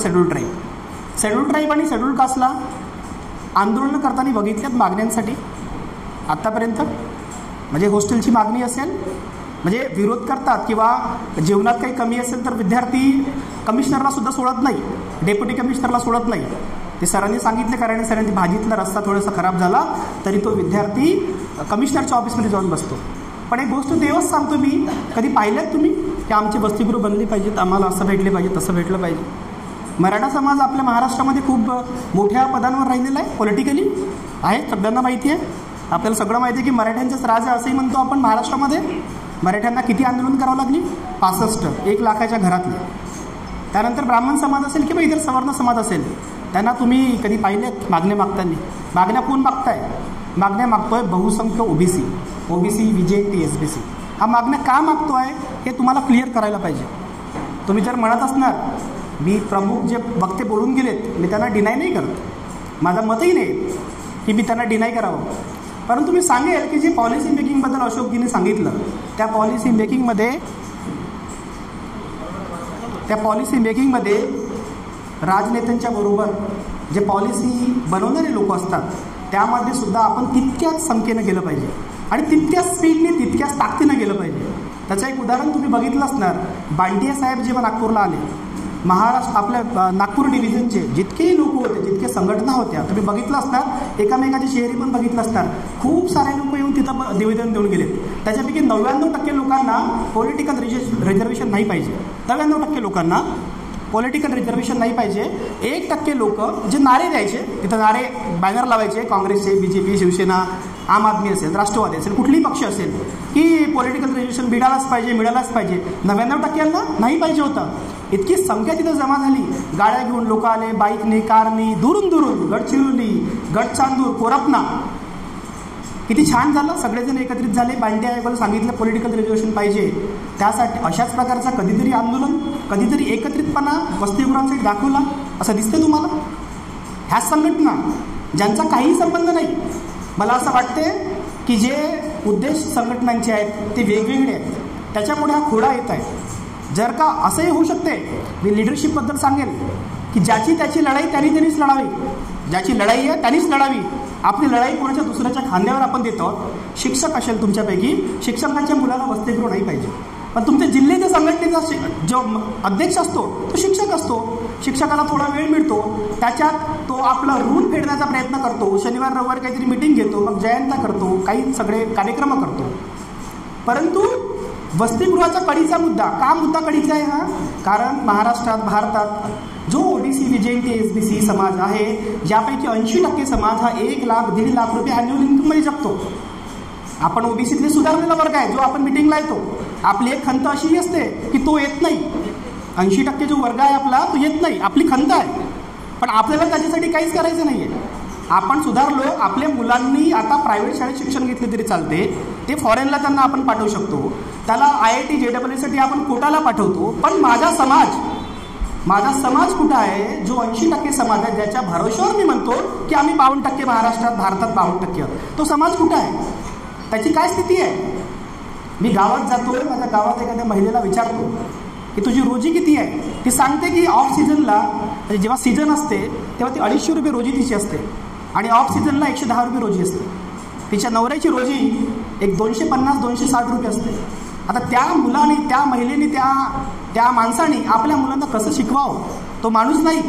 Schedule tribe. Schedule tribe आणि schedule कास्टला आंदोलनं करताना बघितल्यात मागण्यांसाठी आत्तापर्यंत. म्हणजे हॉस्टेलची मागणी असेल म्हणजे विरोध करतात, किंवा जेवणात काही कमी असेल तर विद्यार्थी कमिशनरला सुद्धा सोडत नाही, डेप्युटी कमिशनरला सोडत नाही. ते सरांनी सांगितले कारण सरांनी भाजीतला रस्ता थोडासा खराब झाला तरी तो विद्यार्थी कमिशनरच्या ऑफिसमध्ये जाऊन बसतो. पण एक गोष्ट तेव्हाच सांगतो मी, कधी पाहिल्यात तुम्ही की आमची वसतिगृह बनली पाहिजेत, आम्हाला असं भेटले पाहिजे तसं भेटलं पाहिजे. मराठा समाज आपल्या महाराष्ट्रामध्ये खूप मोठ्या पदांवर राहिलेला आहे, पॉलिटिकली आहे, सगळ्यांना माहिती आहे. आपल्याला सगळं माहिती आहे की मराठ्यांचंच राज आहे असंही म्हणतो आपण महाराष्ट्रामध्ये. मराठ्यांना किती आंदोलन करावं लागली? 65, 1 लाखाच्या घरातले. त्यानंतर ब्राह्मण समाज असेल किंवा इतर सवर्ण समाज असेल, त्यांना तुम्ही कधी पाहिलेत मागण्या मागताना? मागण्या कोण मागताय? मागण्या मागतोय बहुसंख्य ओबीसी, VJT, SBC. हा मागण्या का मागतोय हे तुम्हाला क्लिअर करायला पाहिजे. तुम्ही जर म्हणत असणार मी प्रमुख जे वक्ते बोलून गेलेत मी त्यांना डिनाय नाही करत, माझं मतही नाही की मी त्यांना डिनाय करावं, परंतु मी सांगेल की जे पॉलिसी मेकिंगबद्दल अशोकजींनी सांगितलं त्या पॉलिसी मेकिंगमध्ये राजनेत्यांच्या बरोबर जे पॉलिसी बनवणारे लोक असतात त्यामध्ये सुद्धा आपण तितक्याच संख्येनं गेलं पाहिजे आणि तितक्याच स्पीडने तितक्याच ताकदीनं गेलं पाहिजे. त्याचं एक उदाहरण तुम्ही बघितलं असणार, बांडिया साहेब जेव्हा नागपूरला आले, महाराष्ट्र आपल्या नागपूर डिव्हिजनचे जितके लोक होते, जितके संघटना होत्या, तुम्ही बघितलं असणार, एकामेकाचे शहरी पण बघितलं असणार, खूप सारे लोक येऊन तिथं निवेदन देऊन गेले. त्याच्यापैकी 99% लोकांना पॉलिटिकल रिझर्वेशन नाही पाहिजे. 99% लोकांना पॉलिटिकल रिझर्वेशन नाही पाहिजे. 1% लोक जे नारे द्यायचे, तिथं नारे बॅनर लावायचे, काँग्रेसचे, BJP, शिवसेना, आम आदमी असेल, राष्ट्रवादी असेल, कुठलीही पक्ष असेल, की पॉलिटिकल रिझर्वेशन मिळालाच पाहिजे. 99%ला नाही पाहिजे होतं. इतकी संख्या तिथं जमा झाली, गाड्या घेऊन लोक आले, बाईकने, कारने, दुरून गडचिरोली, गडचांदूर, कोरपना. किती छान झालं, सगळेजण एकत्रित झाले, बांडिया आयोगाला सांगितलं पॉलिटिकल रिझर्वेशन पाहिजे. त्यासाठी अशाच प्रकारचा कधीतरी आंदोलन, कधीतरी एकत्रितपणा वसतिगृहांसाठी दाखवला असं दिसतं तुम्हाला? ह्याच संघटना ज्यांचा काही संबंध नाही. मला असं वाटते की जे उद्देश संघटनांचे आहेत ते वेगवेगळे आहेत, त्याच्यापुढे हा खोडा येत आहे. जर का असंही होऊ शकते, मी लिडरशिपबद्दल सांगेल की ज्याची त्याची लढाई त्यांनीच लढावी, ज्याची लढाई आहे त्यांनीच लढावी. आपली लढाई कोणाच्या दुसऱ्याच्या खांद्यावर आपण देतो. शिक्षक असेल तुमच्यापैकी, शिक्षकांच्या मुलाला वसतिगृह नाही पाहिजे, पण तुमच्या जिल्ह्याच्या संघटनेचा जो अध्यक्ष असतो तो शिक्षक असतो. शिक्षकाला थोडा वेळ मिळतो, त्याच्यात तो आपला ऋण फेडण्याचा प्रयत्न करतो, शनिवार रविवार काहीतरी मिटिंग घेतो, मग जयंता करतो, काही सगळे कार्यक्रम करतो. परंतु वसतिगृहाचा कडीचा मुद्दा का कडीचा आहे हा? कारण महाराष्ट्रात, भारतात जो OBC, VJT, SBC समाज आहे, यापैकी 80% समाज हा 1 लाख, 1.5 लाख रुपये ॲन्युअल इन्कममध्ये जगतो. आपण OBCतले सुधारलेला वर्ग आहे, जो आपण मिटिंगला येतो. आपली एक खंत अशीही असते की तो येत नाही. 80% जो वर्ग आहे आपला तो येत नाही, आपली खंत आहे. पण आपल्याला त्याच्यासाठी काहीच करायचं नाही आहे. आपण सुधारलो, आपल्या मुलांनी आता प्रायव्हेट शाळेत शिक्षण घेतले तरी चालते, ते फॉरेनला त्यांना आपण पाठवू शकतो, त्याला IIT, JEE साठी आपण कोटाला पाठवतो. पण माझा समाज कुठं आहे? जो 80% समाज आहे, ज्याच्या भरोश्यावर मी म्हणतो की आम्ही 52% महाराष्ट्रात, भारतात 52%, तो समाज कुठं आहे? त्याची काय स्थिती आहे? मी गावात जातो, माझ्या गावात एखाद्या महिलेला विचारतो की तुझी रोजी किती आहे? ती सांगते की ऑफ सीझनला, म्हणजे जेव्हा सीझन असते तेव्हा ती 250 रुपये रोजी तिची असते आणि ऑफ सीझनला 110 रुपये रोजी असते. तिच्या नवऱ्याची रोजी एक 250-260 रुपये असते. आता त्या मुलाने, त्या महिलेने, त्या माणसाने आपल्या मुलांना कसं शिकवावं? तो माणूस नाही.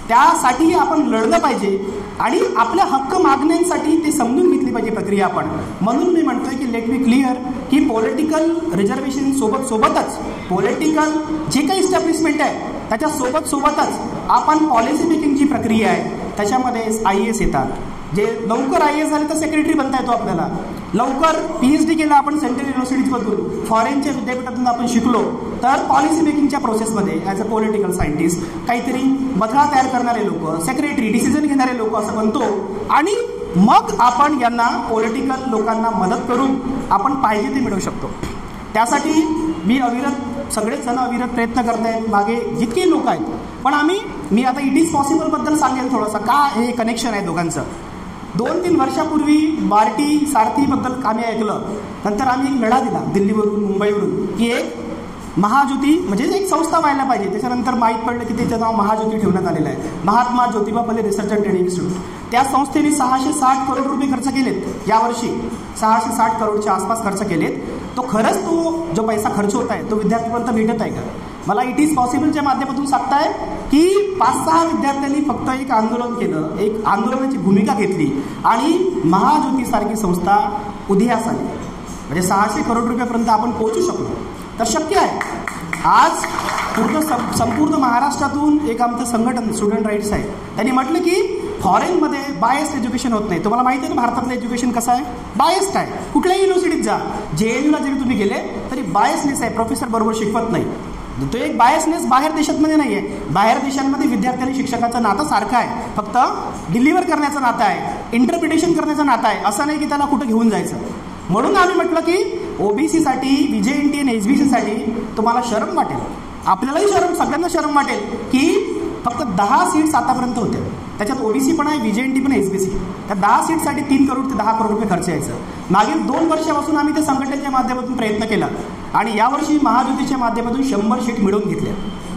त्यासाठी आपण लढलं पाहिजे आणि आपल्या हक्क मागण्यांसाठी ते समजून घेतली पाहिजे प्रक्रिया आपण. म्हणून मी म्हणतोय की लेट मी क्लिअर की पॉलिटिकल रिझर्वेशन सोबतच पॉलिटिकल जे काही इस्टॅब्लिशमेंट आहे त्याच्या सोबतच आपण पॉलिसी मेकिंगची प्रक्रिया आहे, त्याच्यामध्ये IAS येतात. जे लवकर IAS झाले तर सेक्रेटरी बनता येतो आपल्याला. लवकर PhD केला आपण सेंट्रल युनिव्हर्सिटीजमधून, फॉरेनच्या विद्यापीठातून आपण शिकलो तर पॉलिसी मेकिंगच्या प्रोसेसमध्ये ॲज अ पॉलिटिकल सायंटिस्ट काहीतरी मथळा तयार करणारे लोक, सेक्रेटरी, डिसिजन घेणारे लोक असं बनतो आणि मग आपण यांना पॉलिटिकल लोकांना मदत करून आपण पाहिजे ते मिळवू शकतो. त्यासाठी मी सगळेच जण अविरत प्रयत्न करत आहेत, मागे जितके लोक आहेत. पण मी आता इट इज पॉसिबलबद्दल सांगेल थोडंसं, का हे कनेक्शन आहे दोघांचं. 2-3 वर्षापूर्वी सारथीबद्दल आम्ही ऐकलं. नंतर आम्ही एक लढा दिला दिल्लीवरून, मुंबईवरून, की एक महाज्योती म्हणजे एक संस्था व्हायला पाहिजे. त्याच्यानंतर माहीत पडलं की त्याचं नाव महाज्योती ठेवण्यात आलेलं आहे, Mahatma Jyotiba Phule research and training institute. त्या संस्थेने 660 करोड रुपये खर्च केलेत यावर्षी, 660 करोडच्या आसपास खर्च केलेत. तो खरंच तो जो पैसा खर्च होत आहे तो विद्यार्थ्यांपर्यंत भेटत आहे का? मला इट इज पॉसिबलच्या माध्यमातून सांगताय की 5-6 विद्यार्थ्यांनी फक्त एक आंदोलन केलं, एक आंदोलनाची भूमिका घेतली आणि महाज्योतीसारखी संस्था उदयास आली. म्हणजे 600 करोड रुपयापर्यंत आपण पोहोचू शकलो. तर शक्य आहे. आज संपूर्ण महाराष्ट्रातून एक आमचं संघटन स्टुडंट राईट्स आहे, त्यांनी म्हटलं की फॉरेनमध्ये बायस्ड एज्युकेशन होत नाही. तुम्हाला माहिती आहे ना भारतातलं एज्युकेशन कसं आहे? बायस्ड आहे. कुठल्याही युनिव्हर्सिटीत जा, JNUला जरी तुम्ही गेले तरी बायसनेस आहे, प्रोफेसर बरोबर शिकवत नाही. तो एक बायसनेस बाहेर देशांमध्ये नाही आहे. बाहेर देशांमध्ये विद्यार्थी आणि शिक्षकाचं नातं सारखं आहे, फक्त डिलिव्हर करण्याचं नातं आहे, इंटरप्रिटेशन करण्याचं नातं आहे. असं नाही की त्याला कुठं घेऊन जायचं. म्हणून आम्ही म्हटलं की OBCसाठी, VJNT आणि SBCसाठी तुम्हाला शरम वाटेल, आपल्यालाही शरम, सगळ्यांना शरम वाटेल की फक्त 10 सीट्स आतापर्यंत होत्या. त्याच्यात OBC पण आहे, VJNT पण आहे, SBC. त्या 10 सीटसाठी 3 करोड ते 10 करोड रुपये खर्च यायचं. मागील 2 वर्षापासून आम्ही त्या संघटनेच्या माध्यमातून प्रयत्न केला आणि यावर्षी महाज्योतीच्या माध्यमातून 100 सीट मिळवून घेतल्या.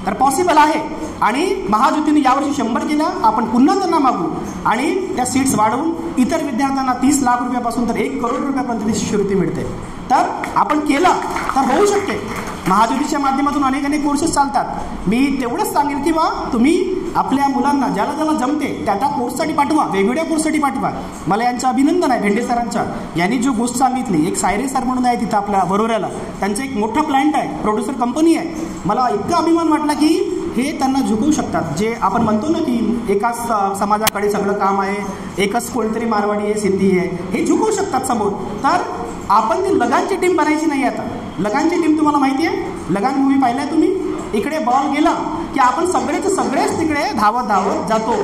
तर पॉसिबल आहे आणि महाज्योतीने यावर्षी 100 केल्या. आपण पुन्हा त्यांना मागू आणि त्या सीट्स वाढवून इतर विद्यार्थ्यांना 30 लाख रुपयापासून तर 1 करोड रुपयापर्यंत शिष्यवृत्ती मिळते. तर आपण केलं तर होऊ शकते. महाज्योतीच्या माध्यमातून अनेक कोर्सेस चालतात. मी तेवढंच सांगेल की बा तुम्ही आपल्या मुलांना ज्याला ज्याला जमते त्या कोर्ससाठी पाठवा, वेगवेगळ्या कोर्ससाठी पाठवा. मला यांचं अभिनंदन आहे भेंडे सरांच्या. यांनी जो गोष्ट सांगितली, एक सायरे सर म्हणून आहे तिथं आपल्या बरोऱ्याला, त्यांचं एक मोठं प्लॅन्ट आहे, प्रोड्युसर कंपनी आहे. मला इतका अभिमान वाटला की हे त्यांना झुकवू शकतात. जे आपण म्हणतो ना की एकाच समाजाकडे सगळं काम आहे, एकच कोणतरी मारवाडी आहे, सिंधी आहे, हे झुकवू शकतात समोर. तर आपण ती लगानची टीम बनायची नाही. आता लगानची टीम तुम्हाला माहिती आहे, लगान मूवी पाहिलाय तुम्ही? इकडे बॉल गेला की आपण सगळेच तिकडे धावत जातो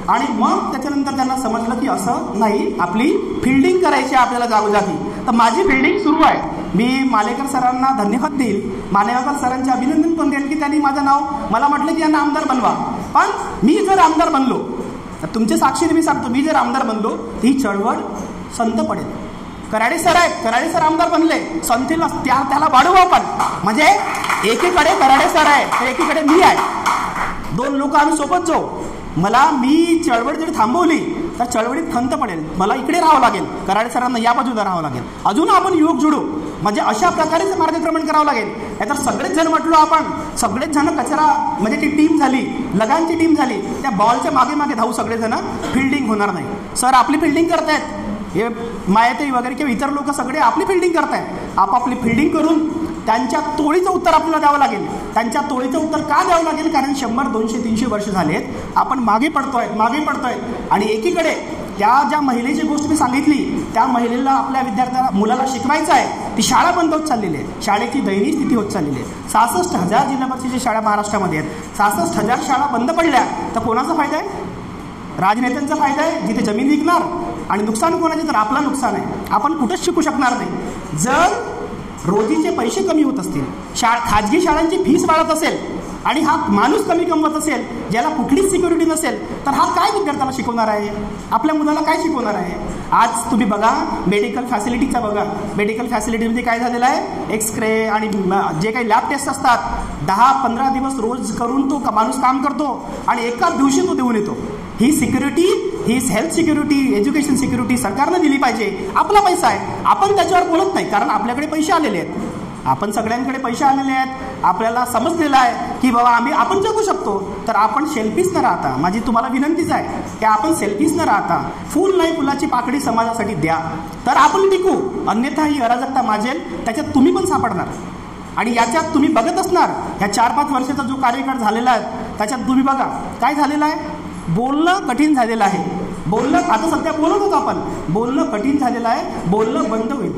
आणि मग त्याच्यानंतर त्यांना समजलं की असं नाही, आपली फिल्डिंग करायची आपल्याला जागोजागी. तर माझी फिल्डिंग सुरू आहे. मी मालेकर सरांना धन्यवाद देईल, मालेकर सरांचे अभिनंदन पण देईल की त्यांनी माझं नाव, मला म्हटलं की यांना आमदार बनवा. पण मी जर आमदार बनलो तर तुमच्या साक्षीने मी सांगतो, मी जर आमदार बनलो ही चळवळ संत पडेल. कराडे सर आहेत, कराडे सर आमदार बनले, संथीला त्याला वाढवू आपण. म्हणजे एकीकडे कराडे सर आहे तर एकीकडे मी आहे, 2 लोक आम्ही सोबत जाऊ. मी चळवळ जरी थांबवली तर चळवळीत खंत पडेल, मला इकडे राहावं लागेल, कराडे सरांना या बाजूला राहावं लागेल. अजून आपण युवक जुडू, म्हणजे अशा प्रकारेच मार्गक्रमण करावं लागेल. नाहीतर सगळेच जण म्हटलो आपण, सगळेच जण कचरा, म्हणजे ती टीम झाली, लगानची टीम झाली, त्या बॉलच्या मागे धावू सगळेजण, फिल्डिंग होणार नाही. सर आपली फिल्डिंग करतायत, हे मायाताई वगैरे किंवा इतर लोक सगळे आपली फिल्डिंग करतायत. आपापली फिल्डिंग करून त्यांच्या तोळीचं उत्तर आपल्याला द्यावं लागेल. त्यांच्या तोळीचं उत्तर का द्यावं लागेल? कारण 100, 200, 300 वर्ष झालेत आपण मागे पडतोय. आणि एकीकडे ज्या महिलेची गोष्ट मी सांगितली, त्या महिलेला आपल्या विद्यार्थ्याला, मुलाला शिकवायचं आहे, ती शाळा बंद होत चाललेली आहे, शाळेची दयनीय स्थिती होत चाललेली आहे. 66,000 जिल्हा परिषदेच्या शाळा महाराष्ट्रामध्ये आहेत. 66,000 शाळा बंद पडल्या तर कोणाचा फायदा आहे? राजनेत्यांचा फायदा आहे, जिथे जमीन विकणार, आणि नुकसान कोणाचे? तर आपला नुकसान आहे. आपण कुठंच शिकू शकणार नाही. जर रोजीचे पैसे कमी होत असतील, खाजगी शाळांची फीस वाढत असेल आणि हा माणूस कमी कमवत असेल, ज्याला कुठलीच सिक्युरिटी नसेल, तर हा काय विद्यार्थ्याला शिकवणार आहे? आपल्या मुलाला काय शिकवणार आहे? आज तुम्ही बघा मेडिकल फॅसिलिटीचा, बघा मेडिकल फॅसिलिटीमध्ये काय झालेलं आहे, एक्सरे आणि जे काही लॅब टेस्ट असतात, 10-15 दिवस रोज करून तो माणूस काम करतो आणि एकाच दिवशी तो देऊन येतो. ही सिक्युरिटी, ही हेल्थ सिक्युरिटी, एज्युकेशन सिक्युरिटी सरकारनं दिली पाहिजे. आपला पैसा आहे, आपण त्याच्यावर बोलत नाही, कारण आपल्याकडे पैसे आलेले आहेत. आपण सगळ्यांकडे पैसे आलेले आहेत, आपल्याला समजलेलं आहे की बाबा आपण जगू शकतो. तर आपण सेल्फिश न राहता, माझी तुम्हाला विनंतीच आहे की आपण सेल्फिश न राहता फुल नाही फुलाची पाकळी समाजासाठी द्या, तर आपण टिकू. अन्यथा ही अराजकता माजेल, त्याच्यात तुम्ही पण सापडणार. आणि याच्यात तुम्ही बघत असणार, ह्या 4-5 वर्षाचा जो कार्यकाळ झालेला आहे त्याच्यात तुम्ही बघा काय झालेलं आहे. बोलणं कठीण झालेलं आहे. आता सध्या बोलत होतो आपण, बोलणं कठीण झालेलं आहे, बोलणं बंद होईल.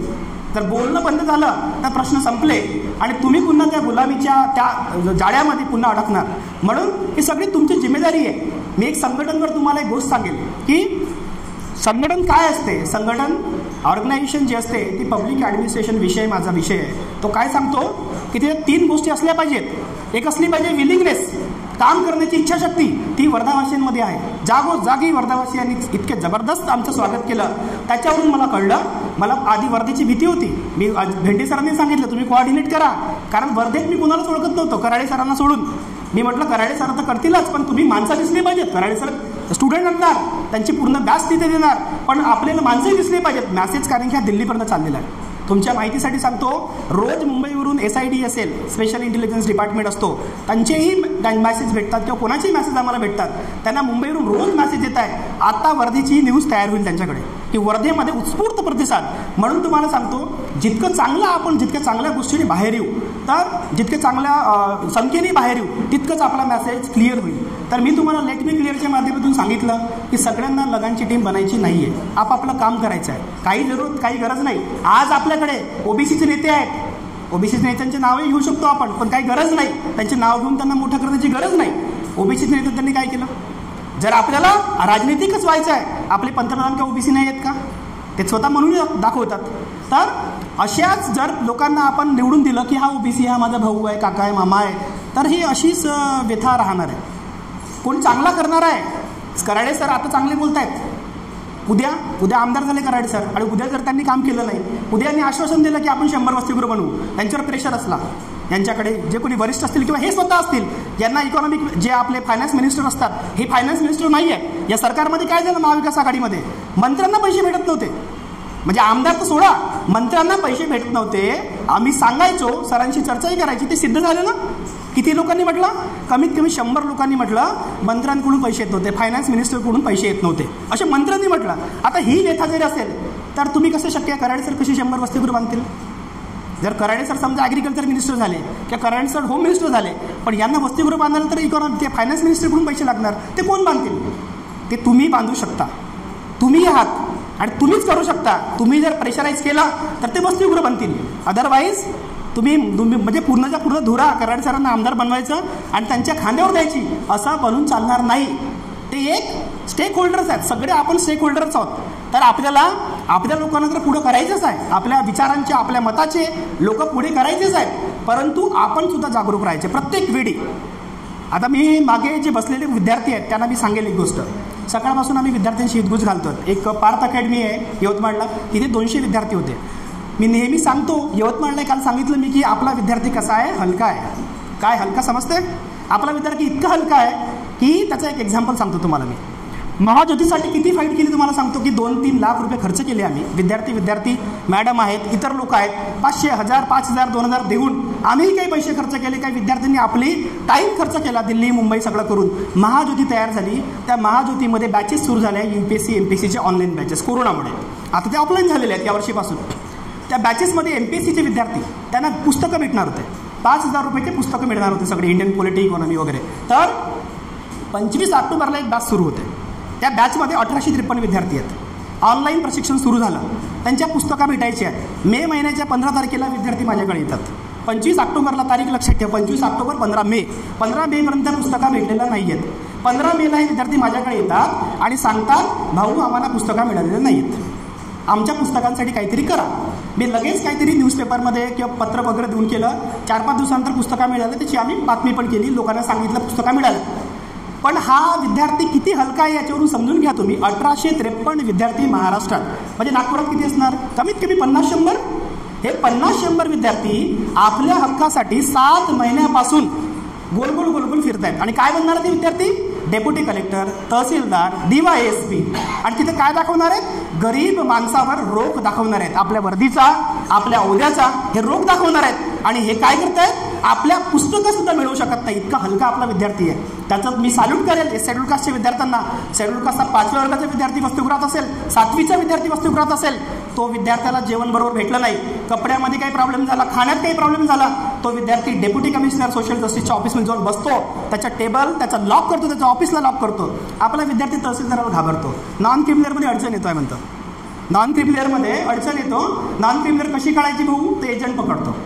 तर बोलणं बंद झालं तर प्रश्न संपले आणि तुम्ही पुन्हा त्या गुलामीच्या त्या जाळ्यामध्ये पुन्हा अडकणार. म्हणून ही सगळी तुमची जिम्मेदारी आहे. मी एक संघटनवर तुम्हाला एक गोष्ट सांगेल की संघटन काय असते. संघटन ऑर्गनायझेशन जी असते ती पब्लिक ॲडमिनिस्ट्रेशन विषय माझा विषय आहे. तो काय सांगतो की ते 3 गोष्टी असल्या पाहिजेत. एक असली पाहिजे विलिंगनेस, काम करण्याची इच्छाशक्ती ती वर्धावासीयांमध्ये आहे. जागोजागी वर्धावासियांनी इतके जबरदस्त आमचं स्वागत केलं. त्याच्यावरून मला कळलं, मला आधी वर्धेची भीती होती. मी भेंडे सरांनी सांगितलं तुम्ही कोऑर्डिनेट करा, कारण वर्धेत मी कुणालाच ओळखत नव्हतो कराडे सरांना सोडून. मी म्हटलं कराडे सर तर करतीलच, पण तुम्ही माणसं दिसली पाहिजेत. कराडे सर स्टुडंट आणणार, त्यांची पूर्ण बॅच तिथे देणार, पण आपल्याला माणसंही दिसली पाहिजेत. मॅसेज कारण की हा दिल्लीपर्यंत चाललेला आहे. तुमच्या माहितीसाठी सांगतो, रोज मुंबईवरून SID असेल, स्पेशल इंटेलिजन्स डिपार्टमेंट असतो, त्यांचेही मॅसेज भेटतात किंवा कोणाचेही मॅसेज आम्हाला भेटतात. त्यांना मुंबईवरून रोज मॅसेज येत आहे. आता वर्धेची न्यूज तयार होईल त्यांच्याकडे की वर्धेमध्ये उत्स्फूर्त प्रतिसाद. म्हणून तुम्हाला सांगतो, जितकं चांगलं आपण जितक्या चांगल्या गोष्टीने बाहेर येऊ, तर जितके चांगल्या संख्येने बाहेर येऊ, तितकंच आपला मॅसेज क्लिअर होईल. तर मी तुम्हाला लेट मी क्लिअरच्या माध्यमातून सांगितलं की सगळ्यांना लगानची टीम बनायची नाही आहे, आपापलं काम करायचं आहे. काही गरज नाही. आज आपल्याकडे OBCचे नेते आहेत, OBCच्या नेत्यांचे नावही घेऊ शकतो आपण, पण काही गरज नाही. त्यांचे नाव घेऊन त्यांना मोठं करण्याची गरज नाही. OBCचे नेते त्यांनी काय केलं? जर आपल्याला राजनीतिकच व्हायचं आहे, आपले पंतप्रधान का OBC नाही आहेत का? ते स्वतः म्हणून दाखवतात. तर अशाच जर लोकांना आपण निवडून दिलं की हा OBC, हा माझा भाऊ आहे, काका आहे, मामा आहे, तर ही अशीच व्यथा राहणार आहे. कोण चांगला करणार आहे? कराडे सर आता चांगले बोलत आहेत. उद्या आमदार झाले कराडे सर, आणि उद्या जर त्यांनी काम केलं नाही, उद्या यांनी आश्वासन दिलं की आपण 100 वसतिगृह बनवू, त्यांच्यावर प्रेशर असला, यांच्याकडे जे कोणी वरिष्ठ असतील किंवा हे स्वतः असतील, यांना इकॉनॉमिक जे आपले फायनान्स मिनिस्टर असतात, हे फायनान्स मिनिस्टर नाही आहे. या सरकारमध्ये काय झालं, महाविकास आघाडीमध्ये मंत्र्यांना पैसे भेटत नव्हते. म्हणजे आमदार तर सोडा, मंत्र्यांना पैसे भेटत नव्हते. आम्ही सांगायचो, सरांशी चर्चाही करायची, ते सिद्ध झालं ना. किती लोकांनी म्हटलं? कमीत कमी 100 लोकांनी म्हटलं मंत्र्यांकडून पैसे येत नव्हते, फायनान्स मिनिस्टरकडून पैसे येत नव्हते, असे मंत्र्यांनी म्हटलं. आता ही व्यथा जरी असेल तर तुम्ही कसं शक्य आहे, कराडे सर कशी 100 वसतिगृह बांधतील? जर कराडे सर समजा ॲग्रिकल्चर मिनिस्टर झाले किंवा कराडे सर होम मिनिस्टर झाले, पण यांना वसतिगृह बांधायला तर इकॉनॉमी ते फायनान्स मिनिस्टरकडून पैसे लागणार, ते कोण बांधतील? ते तुम्ही बांधू शकता, तुम्ही आहात आणि तुम्हीच करू शकता. तुम्ही जर प्रेशराईज केला तर ते वसतिगृह बनतील. अदरवाईज तुम्ही म्हणजे पूर्णच्या पूर्ण धुरा कराडे सरांना आमदार बनवायचं आणि त्यांच्या खांद्यावर द्यायची, असं बनून चालणार नाही. ते एक स्टेक होल्डर्स आहेत, सगळे आपण स्टेक होल्डर्स आहोत. तर आपल्या लोकांना तर पुढं करायचंच आहे, आपल्या विचारांचे, आपल्या मताचे लोक पुढे करायचेच आहेत, परंतु आपण सुद्धा जागरूक राहायचे प्रत्येक वेळी. आता मी मागे जे बसलेले विद्यार्थी आहेत त्यांना मी सांगेल एक गोष्ट. सकाळपासून आम्ही विद्यार्थ्यांशी हितगुज घालतो. एक पार्थ अकॅडमी आहे यवतमाळला, तिथे 200 विद्यार्थी होते. मी नेहमी सांगतो, यवतमाळला काल सांगितलं मी की आपला विद्यार्थी कसा आहे, हलका आहे. काय हलका समजते? आपला विद्यार्थी इतका हलका आहे की त्याचं एक एक्झाम्पल सांगतो तुम्हाला. मी महाज्योतीसाठी किती फाईट केली तुम्हाला सांगतो की 2-3 लाख रुपये खर्च केले आम्ही. विद्यार्थी मॅडम आहेत, इतर लोक आहेत, 500, 1000, 5000, 2000 देऊन आम्हीही काही पैसे खर्च केले. काही विद्यार्थ्यांनी आपली टाईम खर्च केला, दिल्ली मुंबई सगळं करून महाज्योती तयार झाली. त्या महाज्योतीमध्ये बॅचेस सुरू झाल्या, UPSC MPSCचे ऑनलाईन बॅचेस कोरोनामुळे. आता ते ऑफलाईन झालेले आहेत यावर्षीपासून. त्या बॅचेसमध्ये MPSCचे विद्यार्थी, त्यांना पुस्तकं भेटणार होते, 5000 रुपयाचे पुस्तकं मिळणार होते सगळे, इंडियन पॉलिटी, इकॉनॉमी वगैरे. तर 25 ऑक्टोबरला एक बॅच सुरू होते. त्या बॅचमध्ये 1853 विद्यार्थी आहेत. ऑनलाईन प्रशिक्षण सुरू झालं, त्यांच्या पुस्तकं भेटायची आहेत. मे महिन्याच्या 15 तारखेला विद्यार्थी माझ्याकडे येतात. 25 ऑक्टोबरला तारीख लक्षात ठेवा, 25 ऑक्टोबर 15 मेपर्यंत पुस्तकं भेटलेल्या नाही आहेत. 15 मेला हे विद्यार्थी माझ्याकडे येतात आणि सांगतात, भाऊ आम्हाला पुस्तकं मिळालेल्या नाही आहेत, आमच्या पुस्तकांसाठी काहीतरी करा. मी लगेच काहीतरी न्यूजपेपरमध्ये किंवा पत्र वगैरे देऊन केलं. 4-5 दिवसानंतर पुस्तकं मिळालं, त्याची आम्ही बातमी पण केली, लोकांना सांगितलं पुस्तकं मिळालं. पण हा विद्यार्थी किती हलका आहे याच्यावरून समजून घ्या तुम्ही. 1853 विद्यार्थी महाराष्ट्रात, म्हणजे नागपुरात किती असणार? कमीत कमी 50-100. हे 50-100 विद्यार्थी आपल्या हक्कासाठी 7 महिन्यापासून गोल गोल फिरत आहेत. आणि काय बनणार ते विद्यार्थी? डेप्युटी कलेक्टर, तहसीलदार, DYSP. आणि तिथे काय दाखवणार आहेत? गरीब माणसावर रोख दाखवणार आहेत. आपल्या वर्दीचा, आपल्या ओल्याचा हे रोख दाखवणार आहेत. आणि हे काय करत आहेत? आपल्या पुस्तकं सुद्धा मिळवू शकत नाही, इतका हलका आपला विद्यार्थी आहे. त्याचं मी सॅल्यूट करेल शेड्यूल कास्टच्या विद्यार्थ्यांना. शेड्यूल कास्टचा 5व्या वर्गाचा विद्यार्थी वसतिगृहात असेल, 7वीचा विद्यार्थी वसतिगृहात असेल, तो विद्यार्थ्याला जेवण बरोबर भेटलं नाही, कपड्यामध्ये काही प्रॉब्लेम झाला, खाण्यात काही प्रॉब्लेम झाला, तो विद्यार्थी डेप्युटी कमिशनर सोशल जस्टिसच्या ऑफिसमध्ये जाऊन बसतो, त्याच्या टेबल त्याचा लॉक करतो, त्याच्या ऑफिसला लॉक करतो. आपला विद्यार्थी तहसीलदारावर घाबरतो. नॉन क्रिमिनलमध्ये अडचण येतोय म्हणतो. नॉन क्रिमिनलमध्ये अडचण येतो. नॉन क्रिमिनल कशी काढायची भाऊ? ते एजंट पकडतो.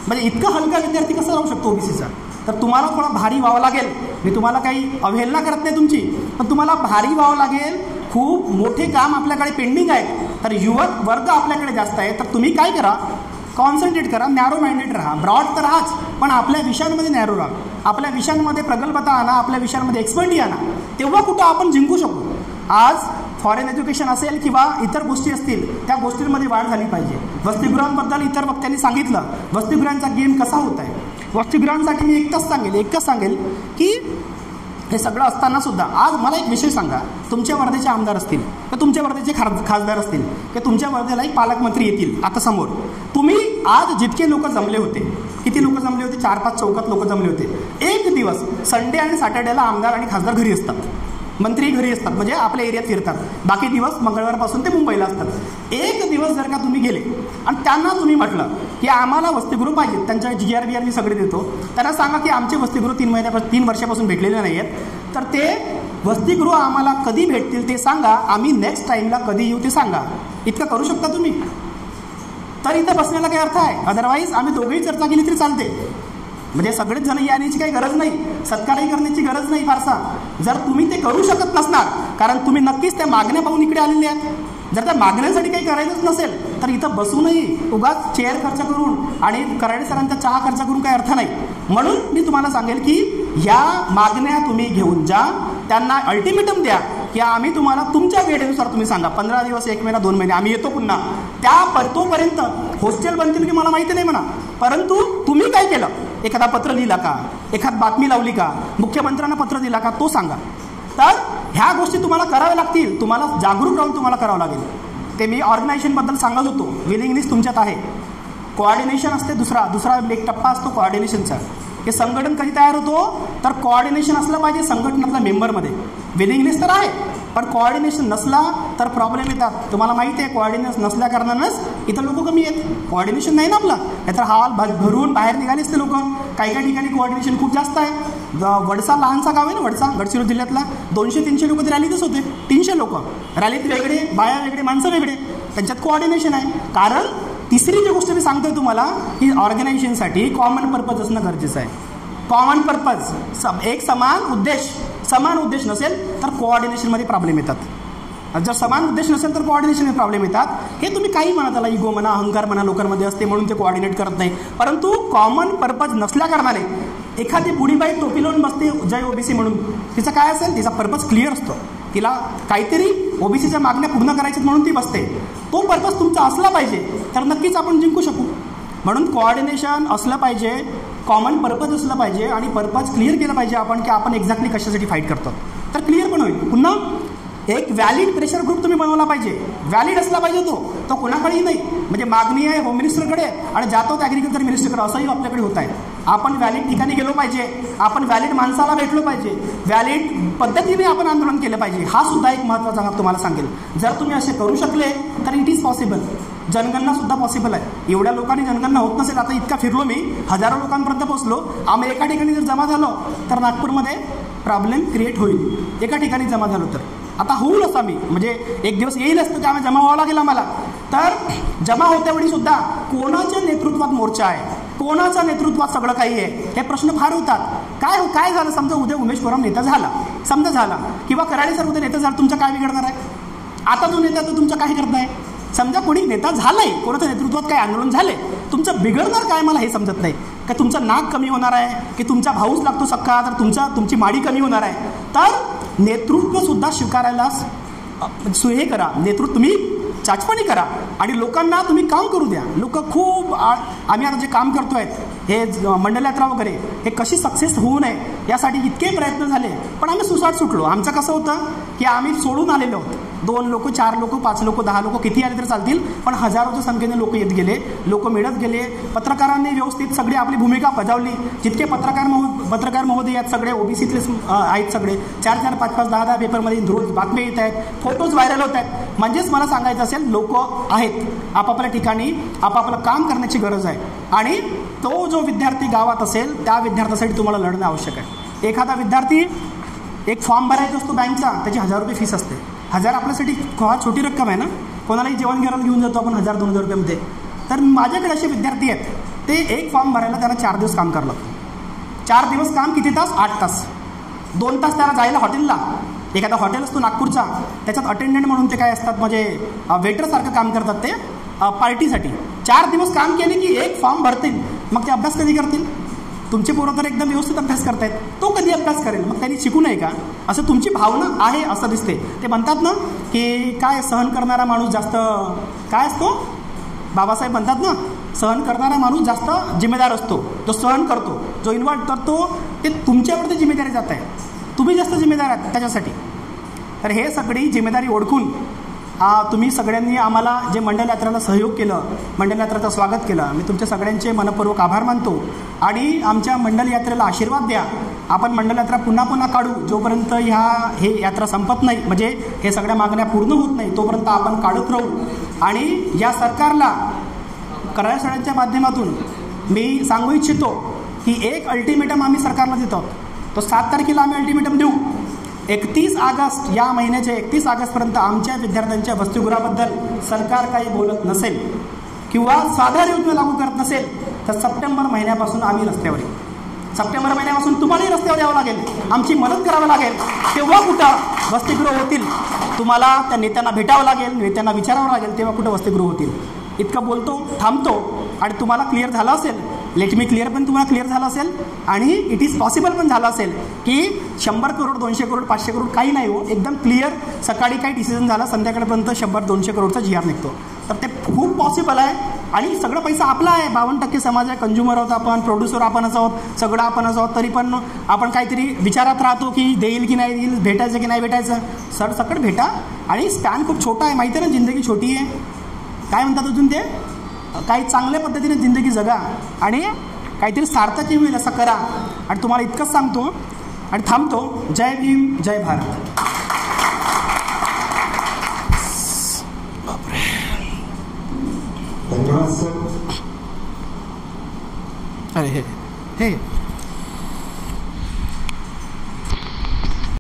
म्हणजे इतका हलका विद्यार्थी कसा राहू शकतो OBCचा? तर तुम्हाला थोडा भारी व्हावं लागेल. मी तुम्हाला काही अवहेलना करत नाही तुमची, पण तुम्हाला भारी व्हावं लागेल. खूप मोठे काम आपल्याकडे पेंडिंग आहे. तर युवक वर्ग आपल्याकडे जास्त आहे. तर तुम्ही काय करा, कॉन्सन्ट्रेट करा, नॅरो माइंडेड राहा. ब्रॉड तर राहाच, पण आपल्या विषयांमध्ये नॅरो राहा. आपल्या विषयांमध्ये प्रगल्भता आणा, आपल्या विषयांमध्ये एक्सपर्टी आणा, तेव्हा कुठं आपण जिंकू शकू. आज फॉरेन एज्युकेशन असेल किंवा इतर गोष्टी असतील, त्या गोष्टींमध्ये वाढ झाली पाहिजे. वसतिगृहांबद्दल इतर वक्त्यांनी सांगितलं, वसतिगृहांचा गेम कसा होत आहे. वसतिगृहांसाठी मी एकच सांगेल की हे सगळं असताना सुद्धा आज मला एक विषय सांगा, तुमच्या वर्धेचे आमदार असतील तर तुमच्या वर्धेचे खासदार असतील की तुमच्या वर्धेला एक पालकमंत्री येतील आता समोर, तुम्ही आज जितके लोक जमले होते, किती लोक जमले होते, 4-5 चौकात लोक जमले होते. एक दिवस संडे आणि सॅटर्डेला आमदार आणि खासदार घरी असतात, मंत्री घरी असतात, म्हणजे आपल्या एरियात फिरतात. बाकी दिवस मंगळवारपासून ते मुंबईला असतात. एक दिवस जर का तुम्ही गेले आणि त्यांना तुम्ही म्हटलं की आम्हाला वसतिगृह पाहिजे, त्यांच्या GR मी सगळे देतो, त्यांना सांगा की आमचे वसतिगृह 3 वर्षापासून भेटलेले नाही आहेत, तर ते वसतिगृह आम्हाला कधी भेटतील ते सांगा, आम्ही नेक्स्ट टाईमला कधी येऊ ते सांगा. इतकं करू शकता तुम्ही, तर इथं बसण्याला काही अर्थ आहे. अदरवाईज आम्ही दोघेही चर्चा केली तरी चालते. म्हणजे सगळेच जण येण्याची काही गरज नाही, सत्कारही करण्याची गरज नाही फारसा. जर तुम्ही ते करू शकत नसणार, कारण तुम्ही नक्कीच त्या मागण्या पाहून इकडे आलेले आहेत, जर त्या मागण्यासाठी काही करायचंच नसेल तर इथं बसूनही उगाच चेअर खर्च करून आणि कराडे सरांचा चहा खर्च करून काही अर्थ नाही. म्हणून मी तुम्हाला सांगेल की या मागण्या तुम्ही घेऊन जा, त्यांना अल्टिमेटम द्या की आम्ही तुम्हाला तुमच्या वेळेनुसार तुम्ही सांगा, 15 दिवस, 1 महिना, 2 महिने आम्ही येतो पुन्हा. तोपर्यंत हॉस्टेल बनतील की मला माहिती नाही म्हणा, परंतु तुम्ही काय केलं, एखादा पत्र लिहिला का, एखाद बातमी लावली का, मुख्यमंत्र्यांना पत्र दिला का, तो सांगा. तर ह्या गोष्टी तुम्हाला कराव्या लागतील, तुम्हाला जागरूक राहून तुम्हाला करावं लागेल. ते मी ऑर्गनायझेशनबद्दल सांगत होतो, विलिंगनेस तुमच्यात आहे, कोऑर्डिनेशन असते, दुसरा एक टप्पा असतो कोऑर्डिनेशनचा. हे संघटन कधी तयार होतो, तर कोऑर्डिनेशन असलं पाहिजे संघटनातल्या मेंबरमध्ये. विलिंगनेस तर आहे, पण कोऑर्डिनेशन नसला तर प्रॉब्लेम येतात. तुम्हाला माहिती आहे, कोऑर्डिनेशन नसल्या कारणानंच इथं लोक कमी आहेत. कोऑर्डिनेशन नाही ना आपला, नाहीतर हॉल भरून बाहेर निघाले असते लोक. काही ठिकाणी कोऑर्डिनेशन खूप जास्त आहे. वडसा लहानसा गाव आहे ना, वडसा गडचिरोली जिल्ह्यातला, 200-300 लोक ते रॅलीतच होते. 300 लोक रॅलीत वेगळे, बाया वेगळे, माणसं वेगळे, त्यांच्यात कोऑर्डिनेशन आहे. कारण तिसरी जी गोष्ट मी सांगतोय तुम्हाला की ऑर्गनायझेशनसाठी कॉमन पर्पज असणं गरजेचं आहे. कॉमन पर्पज, एक समान उद्देश नसेल तर कोऑर्डिनेशनमध्ये प्रॉब्लेम येतात. जर समान उद्देश नसेल तर कोऑर्डिनेशनमध्ये प्रॉब्लेम येतात. हे तुम्ही काही म्हणा, त्याला इगो म्हणा, अहंकार म्हणा, लोकांमध्ये असते म्हणून ते कोऑर्डिनेट करत नाही. परंतु कॉमन पर्पज नसल्या कारणाने एखादी बुढीबाई टोपी लावून बसते जय ओबीसी म्हणून, तिचं काय असेल, तिचा पर्पज क्लिअर असतो, तिला काहीतरी ओबीसीच्या मागण्या पूर्ण करायच्यात म्हणून ती बसते. तो पर्पज तुमचा असला पाहिजे तर नक्कीच आपण जिंकू शकू. म्हणून कोऑर्डिनेशन असलं पाहिजे, कॉमन पर्पज असलं पाहिजे आणि पर्पज क्लिअर केलं पाहिजे आपण की आपण एक्झॅक्टली कशासाठी फाईट करतो, तर क्लिअर पण होईल. पुन्हा एक व्हॅलिड प्रेशर ग्रुप तुम्ही बनवला पाहिजे, व्हॅलिड असला पाहिजे तो कोणाकडेही नाही. म्हणजे मागणी आहे होम मिनिस्टरकडे आणि जातो ॲग्रिकल्चर मिनिस्टरकडे, असंही आपल्याकडे होत आहे. आपण व्हॅलिड ठिकाणी गेलो पाहिजे, आपण व्हॅलिड माणसाला भेटलो पाहिजे, व्हॅलिड पद्धतीने आपण आंदोलन केलं पाहिजे. हा सुद्धा एक महत्त्वाचा भाग तुम्हाला सांगेल. जर तुम्ही असे करू शकले तर इट इज पॉसिबल. जनगणना सुद्धा पॉसिबल आहे. एवढ्या लोकांनी जनगणना होत नसेल, आता इतका फिरलो मी, हजारो लोकांपर्यंत पोहोचलो. आम्ही एका ठिकाणी जर जमा झालो तर नागपूरमध्ये प्रॉब्लेम क्रिएट होईल. एका ठिकाणी जमा झालो तर आता होईल असं मी, म्हणजे एक दिवस येईलच तर त्यामुळे जमा व्हावं लागेल आम्हाला. तर जमा होत्यावेळी सुद्धा कोणाच्या नेतृत्वात मोर्चा आहे, कोणाच्या नेतृत्वात सगळं काही आहे, हे प्रश्न फार होतात. काय झालं, समजा उद्या उमेश कोरम नेता झाला, समजा झाला, किंवा कराडे सर उद्या नेता झाला, तुमचं काय बिघडणार आहे. आता जो नेता तो तुमचं काय करताय. समजा कोणी नेता झालाय, कोणाच्या नेतृत्वात काही आंदोलन झाले, तुमचं बिघडणार काय मला हे समजत नाही. का तुमचं नाक कमी होणार आहे, की तुमचा भाऊच लागतो सख्खा, तर तुमची माडी कमी होणार आहे. तर नेतृत्व सुद्धा स्वीकारायला हे करा, नेतृत्व तुम्ही चाचपणी करा आणि लोकांना तुम्ही काम करू द्या. लोक खूप आम्ही आता जे काम करतोय हे मंडल यात्रा वगैरे, हे कशी सक्सेस होऊ नये यासाठी इतके प्रयत्न झाले, पण आम्ही सुसाट सुटलो. आमचं कसं होतं की आम्ही सोडून आलेलो आहोत. 2 लोक, 4 लोक, 5 लोक, 10 लोक किती आले तर चालतील, पण हजारोच्या संख्येने लोक येत गेले, लोक मिळत गेले. पत्रकारांनी व्यवस्थित सगळी आपली भूमिका बजावली. जितके पत्रकार महोदय आहेत सगळे ओबीसीतले आहेत, सगळे 4-4, 5-5, 10-10 पेपरमध्ये रोज बातम्या येत आहेत, फोटोज व्हायरल होत आहेत. म्हणजेच मला सांगायचं असेल, लोक आहेत आपापल्या ठिकाणी, आपापलं काम करण्याची गरज आहे. आणि तो जो विद्यार्थी गावात असेल त्या विद्यार्थ्यासाठी तुम्हाला लढणं आवश्यक आहे. एखादा विद्यार्थी एक फॉर्म भरायचा असतो बँकचा, त्याची 1000 रुपये फीस असते. 1000 आपल्यासाठी छोटी रक्कम आहे ना, कोणालाही जेवण घराला घेऊन जातो आपण 1000-2000 रुपयामध्ये. तर माझ्याकडे असे विद्यार्थी आहेत, ते एक फॉर्म भरायला त्यांना 4 दिवस काम करावं लागतं. 4 दिवस काम किती तास, 8 तास. 2 तास त्याला जायला हॉटेलला, एखादा हॉटेल असतो नागपूरचा, त्याच्यात अटेंडंट म्हणून ते काय असतात, म्हणजे वेटरसारखं काम करतात ते पार्टीसाठी. 4 दिवस काम केले की एक फॉर्म भरतील, मग ते अभ्यास कधी करतील. तुमचे पोरं तर एकदम व्यवस्थित अभ्यास करतायत, तो कधी अभ्यास करेल, मग त्यांनी शिकू नये का, असं तुमची भावना आहे असं दिसते. ते म्हणतात ना की काय सहन करणारा माणूस जास्त काय असतो, बाबासाहेब म्हणतात ना, सहन करणारा माणूस जास्त जिम्मेदार असतो, जो सहन करतो, जो इन्व्हॉल्व करतो, ते तुमच्यावरती जिम्मेदारी जात आहे, तुम्ही जास्त जिम्मेदार आहात त्याच्यासाठी. तर हे सगळी जिम्मेदारी ओळखून तुम्ही सगळ्यांनी आम्हाला जे मंडल यात्रेला सहयोग केलं, मंडल यात्रेचं स्वागत केलं, मी तुमच्या सगळ्यांचे मनपूर्वक आभार मानतो. आणि आमच्या मंडल यात्रेला आशीर्वाद द्या. आपण मंडल यात्रा पुन्हा पुन्हा काढू, जोपर्यंत हे यात्रा संपत नाही, म्हणजे हे सगळ्या मागण्या पूर्ण होत नाही तोपर्यंत आपण काढत राहू. आणि या सरकारला कार्यशाळेच्या माध्यमातून मी सांगू इच्छितो की एक अल्टिमेटम आम्ही सरकारला देतो, तो 7 तारखेला आम्ही अल्टिमेटम देऊ. 31 ऑगस्ट या महिन्याच्या 31 ऑगस्टपर्यंत आमच्या विद्यार्थ्यांच्या वसतिगृहाबद्दल सरकार काही बोलत नसेल किंवा साधा योजना लागू करत नसेल तर सप्टेंबर महिन्यापासून आम्ही रस्त्यावर येऊ. सप्टेंबर महिन्यापासून तुम्हालाही रस्त्यावर यावं लागेल, आमची मदत करावी लागेल. तेव्हा कुठं वसतिगृह होतील, तुम्हाला त्या नेत्यांना भेटावं लागेल, नेत्यांना विचारावं लागेल, तेव्हा कुठं वसतिगृह होतील. इतकं बोलतो, थांबतो. आणि तुम्हाला क्लिअर झालं असेल, लेट मी क्लिअर पण तुम्हाला क्लिअर झालं असेल आणि इट इज पॉसिबल पण झालं असेल की 100 करोड 200 करोड 500 करोड काही नाही हो, एकदम क्लिअर. सकाळी काही डिसिजन झाला, संध्याकाळपर्यंत 100-200 करोडचा GR निघतो. तर ते खूप पॉसिबल आहे. आणि सगळं पैसा आपला आहे. 52% समाज आहे, कंझ्युमर आहोत आपण, प्रोड्युसर आपणच आहोत, सगळं आपणच आहोत. तरी पण आपण काहीतरी विचारात राहतो की देईल की नाही देईल, भेटायचं की नाही भेटायचं. सरसकट भेटा. आणि स्पॅन खूप छोटा आहे, माहिती आहे ना, जिंदगी छोटी आहे. काय म्हणतात अजून ते, काही चांगल्या पद्धतीने जिंदगी जगा आणि काहीतरी सार्थकी होईल असं करा. आणि तुम्हाला इतकंच सांगतो आणि थांबतो. जय भीम, जय भारत. धन्यवाद सर. अरे हे